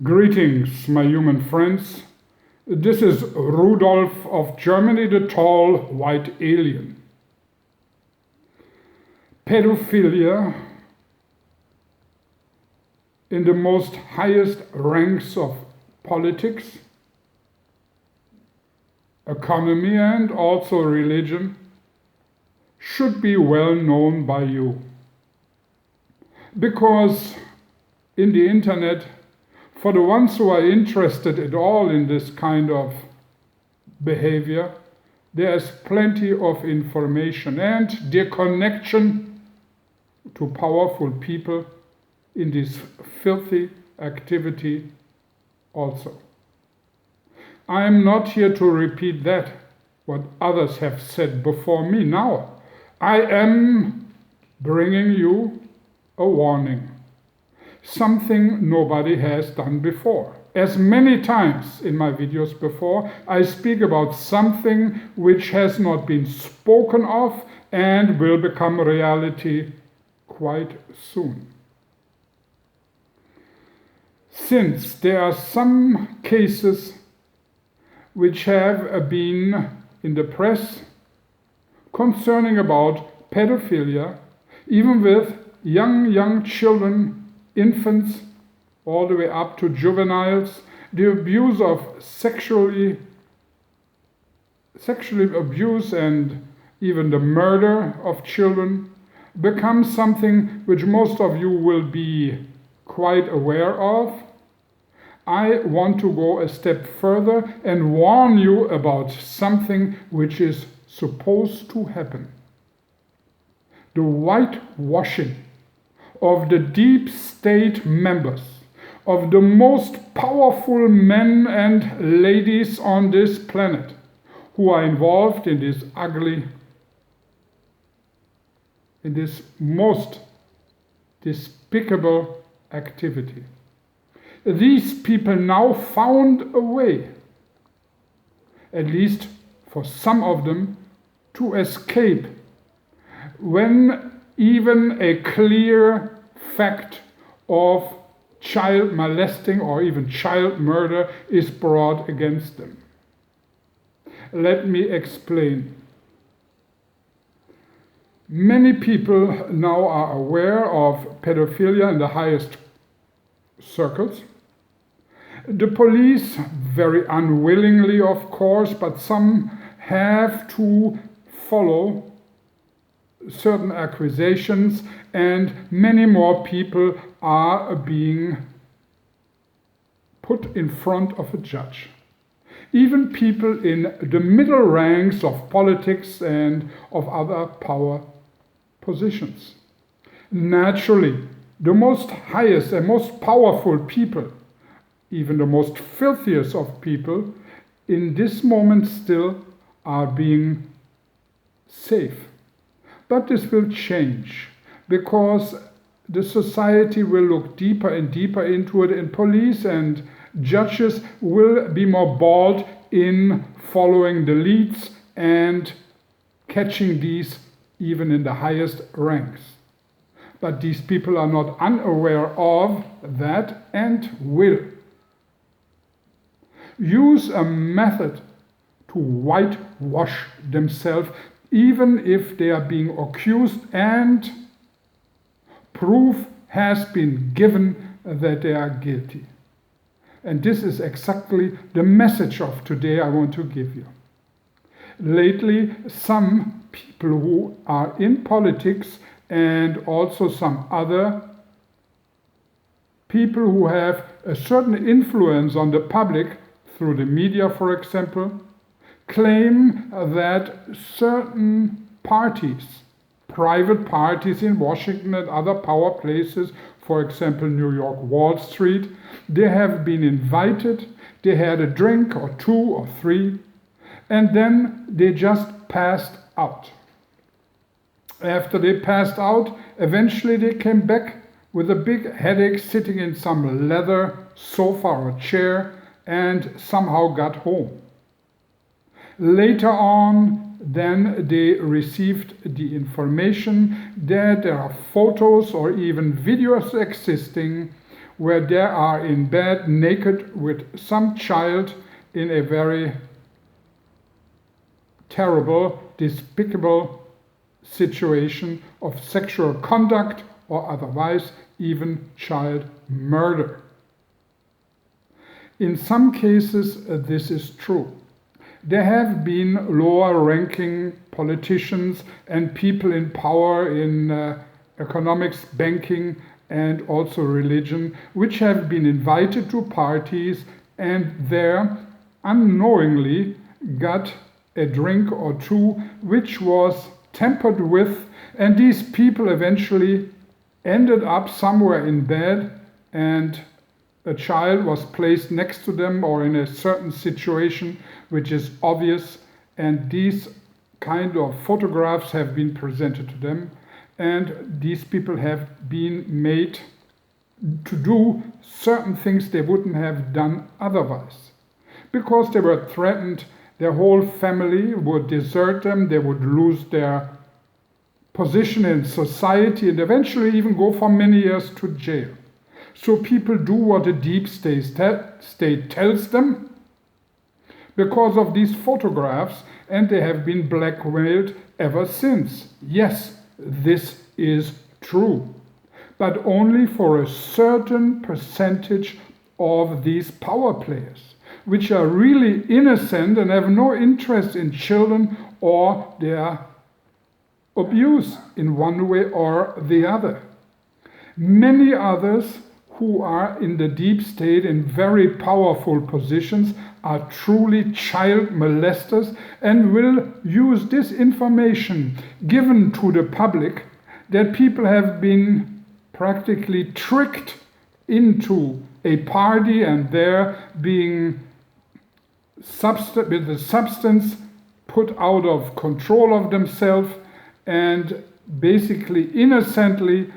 Greetings, my human friends. This is Rudolf of Germany, the tall white alien. Pedophilia in the most highest ranks of politics, economy, and also religion should be well known by you. Because in the internet, for the ones who are interested at all in this kind of behavior, there's plenty of information and their connection to powerful people in this filthy activity also. I am not here to repeat that, what others have said before me. Now, I am bringing you a warning. Something nobody has done before. As many times in my videos before, I speak about something which has not been spoken of and will become reality quite soon. Since there are some cases which have been in the press concerning about pedophilia, even with young children, infants, all the way up to juveniles, the abuse of sexually abuse and even the murder of children becomes something which most of you will be quite aware of. I want to go a step further and warn you about something which is supposed to happen. The whitewashing of the deep state members, of the most powerful men and ladies on this planet who are involved in this most despicable activity. These people now found a way, at least for some of them, to escape when even a clear fact of child molesting or even child murder is brought against them. Let me explain. Many people now are aware of pedophilia in the highest circles. The police, very unwillingly of course, but some have to follow certain accusations, and many more people are being put in front of a judge. Even people in the middle ranks of politics and of other power positions. Naturally, the most highest and most powerful people, even the most filthiest of people, in this moment still are being safe. But this will change, because the society will look deeper and deeper into it, and police and judges will be more bold in following the leads and catching these even in the highest ranks. But these people are not unaware of that and will use a method to whitewash themselves, even if they are being accused and proof has been given that they are guilty. And this is exactly the message of today I want to give you. Lately, some people who are in politics and also some other people who have a certain influence on the public through the media, for example, claim that certain parties, private parties in Washington and other power places, for example New York Wall Street, they have been invited, they had a drink or two or three, and then they just passed out. After they passed out, eventually they came back with a big headache, sitting in some leather sofa or chair, and somehow got home. Later on, then they received the information that there are photos or even videos existing where they are in bed naked with some child in a very terrible, despicable situation of sexual conduct or otherwise even child murder. In some cases, this is true. There have been lower-ranking politicians and people in power in economics, banking, and also religion, which have been invited to parties and there unknowingly got a drink or two which was tampered with, and these people eventually ended up somewhere in bed and a child was placed next to them or in a certain situation which is obvious, and these kind of photographs have been presented to them, and these people have been made to do certain things they wouldn't have done otherwise. Because they were threatened, their whole family would desert them, they would lose their position in society and eventually even go for many years to jail. So people do what the deep state tells them because of these photographs, and they have been blackmailed ever since. Yes, this is true, but only for a certain percentage of these power players, which are really innocent and have no interest in children or their abuse in one way or the other. Many others who are in the deep state in very powerful positions are truly child molesters and will use this information given to the public that people have been practically tricked into a party and there being with the substance put out of control of themselves and basically innocently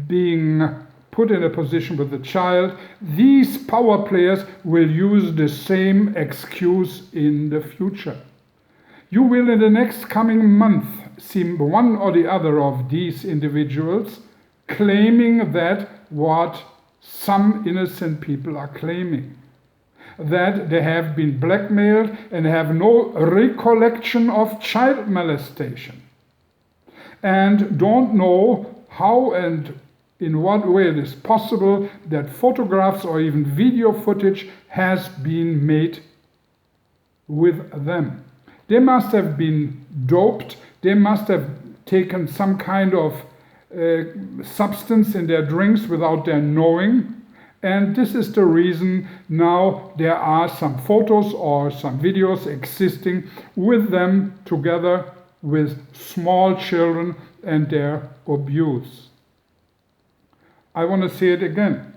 being put in a position with the child. These power players will use the same excuse in the future. You will in the next coming month see one or the other of these individuals claiming that what some innocent people are claiming, that they have been blackmailed and have no recollection of child molestation, and don't know how and in what way it is possible that photographs or even video footage has been made with them. They must have been doped, they must have taken some kind of substance in their drinks without their knowing, and this is the reason now there are some photos or some videos existing with them together with small children and their abuse. I want to say it again.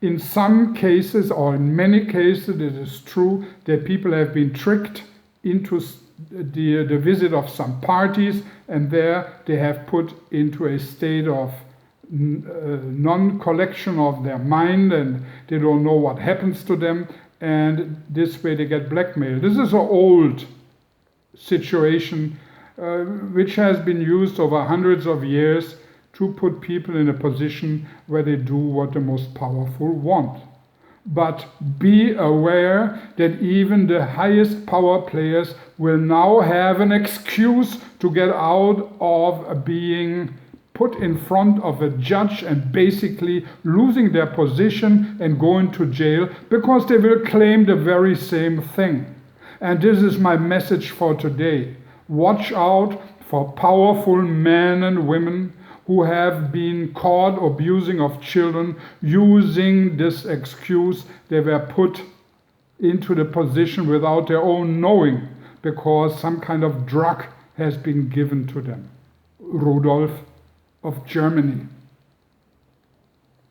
In some cases, or in many cases, it is true that people have been tricked into the visit of some parties, and there they have put into a state of non-collection of their mind, and they don't know what happens to them, and this way they get blackmailed. This is an old situation which has been used over hundreds of years to put people in a position where they do what the most powerful want. But be aware that even the highest power players will now have an excuse to get out of being put in front of a judge and basically losing their position and going to jail, because they will claim the very same thing. And this is my message for today. Watch out for powerful men and women who have been caught abusing of children using this excuse. They were put into the position without their own knowing because some kind of drug has been given to them. Rudolf of Germany.